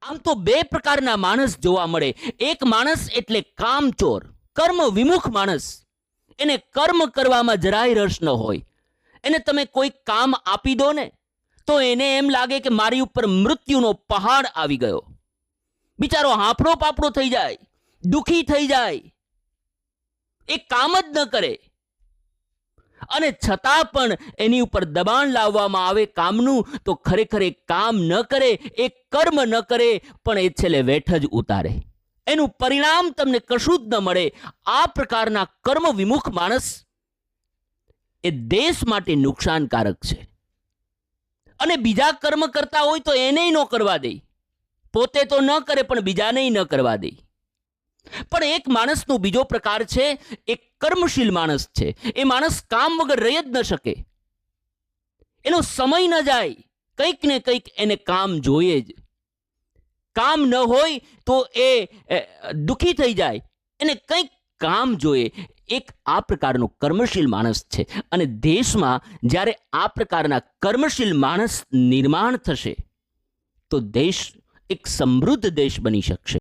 આમ તો બે પ્રકારના માણસ જોવા મળે. એક માણસ એટલે કામચોર, કર્મ વિમુખ માણસ. એને કર્મ કરવામાં જરાય રસ ન હોય. એને તમે કોઈ કામ આપી દો ને તો એને એમ લાગે કે મારી ઉપર મૃત્યુનો પહાડ આવી ગયો. બિચારો હાંફળો પાપડો થઈ જાય, દુખી થઈ જાય, એ કામ જ ન કરે. અને છતાં પણ એની ઉપર દબાણ લાવવામાં આવે કામનું, તો ખરેખર એ કામ ન કરે, એ કર્મ ન કરે, પણ એ છેલ્લે વેઠ જ ઉતારે. એનું પરિણામ તમને કશું જ ન મળે. આ પ્રકારના કર્મ વિમુખ માણસ એ દેશ માટે નુકસાનકારક છે. અને બીજા કર્મ કરતા હોય તો એને ન કરવા દે. પોતે તો ન કરે પણ બીજાને ન કરવા દે. પણ એક માણસનો બીજો પ્રકાર છે, એક કર્મશીલ માણસ છે. એ માણસ કામ વગર રહી જ ન શકે. એનો સમય ન જાય, કંઈક ને કંઈક એને કામ જોઈએ જ. કામ ન હોય તો એ દુખી થઈ જાય, એને કંઈક કામ જોઈએ. એક આ પ્રકારનો કર્મશીલ માણસ છે. અને દેશમાં જ્યારે આ પ્રકારના કર્મશીલ માણસ નિર્માણ થશે તો દેશ એક સમૃદ્ધ દેશ બની શકશે.